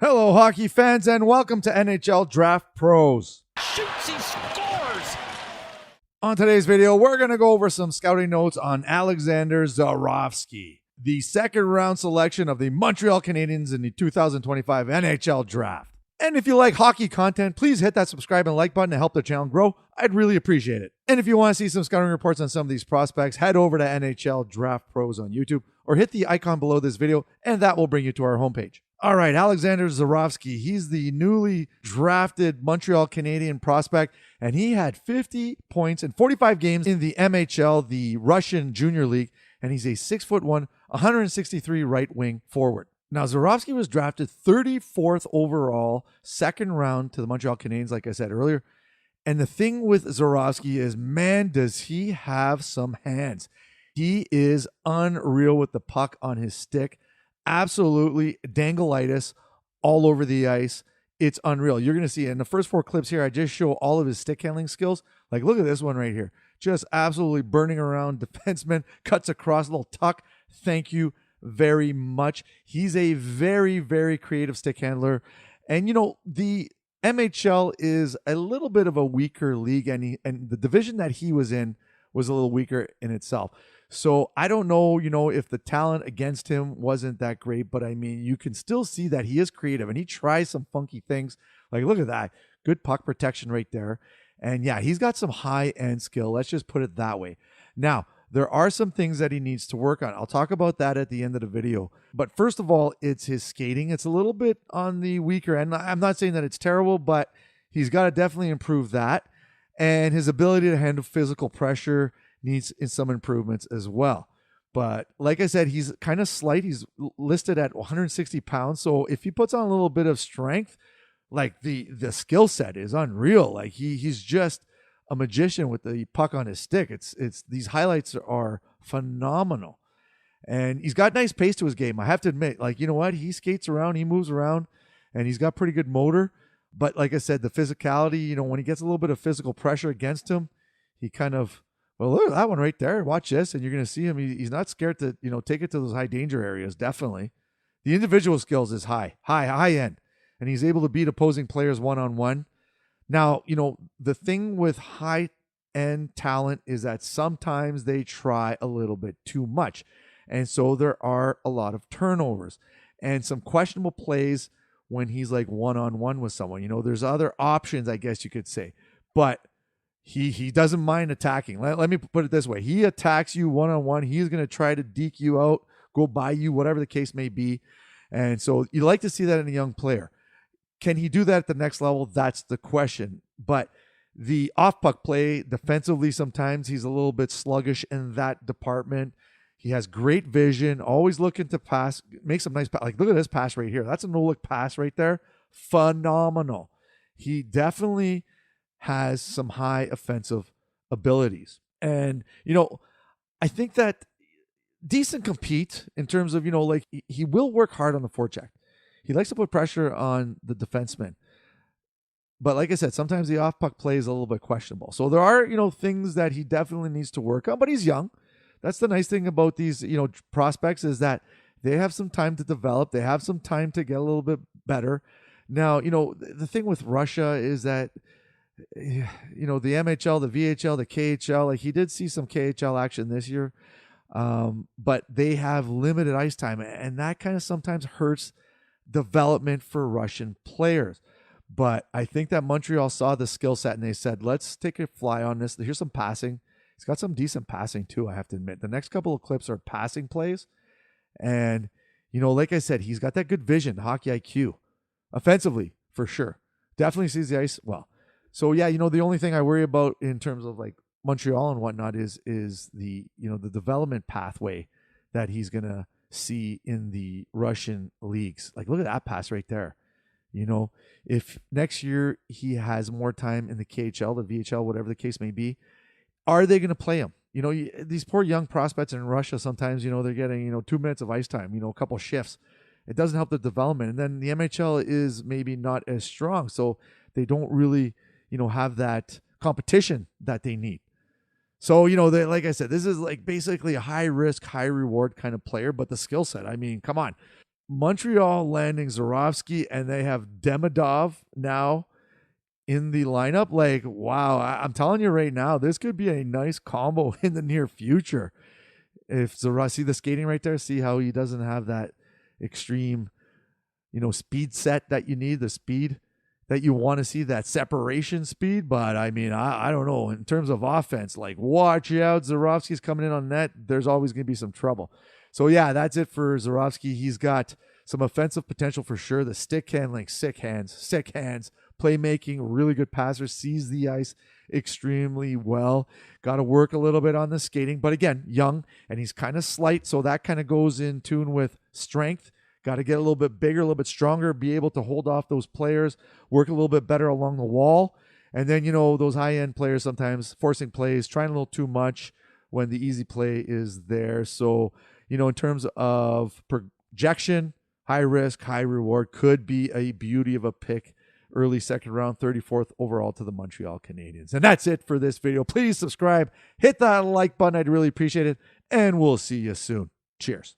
Hello, hockey fans, and welcome to NHL Draft Pros. Shoots, he scores! On today's video, we're going to go over some scouting notes on Alexander Zharovsky, the second-round selection of the Montreal Canadiens in the 2025 NHL Draft. And if you like hockey content, please hit that subscribe and like button to help the channel grow. I'd really appreciate it. And if you want to see some scouting reports on some of these prospects, head over to NHL Draft Pros on YouTube or hit the icon below this video, and that will bring you to our homepage. All right, Alexander Zharovsky, he's the newly drafted Montreal Canadian prospect, and he had 50 points in 45 games in the MHL, the Russian Junior League, and he's a 6'1", 163 right-wing forward. Now, Zharovsky was drafted 34th overall, second round to the Montreal Canadiens, like I said earlier. And the thing with Zharovsky is, man, does he have some hands. He is unreal with the puck on his stick. Absolutely dangleitis all over the ice. It's unreal. You're going to see in the first 4 clips here, I just show all of his stick handling skills. Like, look at this one right here. Just absolutely burning around defenseman, cuts across, a little tuck. Thank you very much. He's a very, very creative stick handler. And, you know, the MHL is a little bit of a weaker league, and the division that he was in was a little weaker in itself. So I don't know, if the talent against him wasn't that great, but I mean, you can still see that he is creative and he tries some funky things. Like, look at that. Good puck protection right there. And yeah, he's got some high-end skill. Let's just put it that way. Now, there are some things that he needs to work on. I'll talk about that at the end of the video. But first of all, it's his skating. It's a little bit on the weaker end. I'm not saying that it's terrible, but he's got to definitely improve that. And his ability to handle physical pressure needs some improvements as well. But like I said, he's kind of slight. He's listed at 160 pounds. So if he puts on a little bit of strength, like the skill set is unreal. Like he's just a magician with the puck on his stick. It's these highlights are phenomenal. And he's got nice pace to his game. I have to admit, like, you know what? He skates around, he moves around, and he's got pretty good motor. But like I said, the physicality, when he gets a little bit of physical pressure against him, he kind of, well, look at that one right there. Watch this, and you're going to see him. He's not scared to, take it to those high danger areas, definitely. The individual skills is high end, and he's able to beat opposing players one-on-one. Now, the thing with high-end talent is that sometimes they try a little bit too much. And so there are a lot of turnovers and some questionable plays when he's like one-on-one with someone. There's other options, I guess you could say. But he doesn't mind attacking. Let me put it this way. He attacks you one-on-one. He's going to try to deke you out, go by you, whatever the case may be. And so you like to see that in a young player. Can he do that at the next level? That's the question. But the off-puck play, defensively, sometimes he's a little bit sluggish in that department. He has great vision, always looking to pass, make some nice pass. Like, look at this pass right here. That's a no-look pass right there. Phenomenal. He definitely has some high offensive abilities. And, I think that decent compete in terms of, like he will work hard on the forecheck. He likes to put pressure on the defenseman. But like I said, sometimes the off-puck play is a little bit questionable. So there are, things that he definitely needs to work on, but he's young. That's the nice thing about these, prospects is that they have some time to develop. They have some time to get a little bit better. Now, the thing with Russia is that, the MHL, the VHL, the KHL, like he did see some KHL action this year, but they have limited ice time, and that kind of sometimes hurts development for Russian players. But I think that Montreal saw the skill set and they said, let's take a fly on this. Here's some passing. He's got some decent passing too, I have to admit. The next couple of clips are passing plays. And, like I said, he's got that good vision, hockey IQ. Offensively, for sure. Definitely sees the ice well. So, yeah, the only thing I worry about in terms of like Montreal and whatnot is the, the development pathway that he's going to see in the Russian leagues. Like, look at that pass right there. If next year he has more time in the KHL, the VHL, whatever the case may be, are they going to play him? These poor young prospects in Russia, sometimes, they're getting, 2 minutes of ice time, a couple shifts. It doesn't help the development. And then the MHL is maybe not as strong. So they don't really, have that competition that they need. So, like I said, this is like basically a high risk, high reward kind of player, but the skill set, I mean, come on. Montreal landing Zharovsky, and they have Demidov now in the lineup. Like, wow, I'm telling you right now, this could be a nice combo in the near future. If Zharovsky, see the skating right there, see how he doesn't have that extreme, speed set that you need, the speed that you want to see, that separation speed. But I mean, I don't know. In terms of offense, like, watch out, Zharovsky's coming in on net. There's always going to be some trouble. So yeah, that's it for Zharovsky. He's got some offensive potential for sure. The stick handling, sick hands, playmaking, really good passer, sees the ice extremely well. Got to work a little bit on the skating, but again, young, and he's kind of slight, so that kind of goes in tune with strength. Got to get a little bit bigger, a little bit stronger, be able to hold off those players, work a little bit better along the wall. And then, those high-end players sometimes forcing plays, trying a little too much when the easy play is there. So, in terms of projection, high risk, high reward, could be a beauty of a pick. Early second round, 34th overall to the Montreal Canadiens. And that's it for this video. Please subscribe, hit that like button. I'd really appreciate it. And we'll see you soon. Cheers.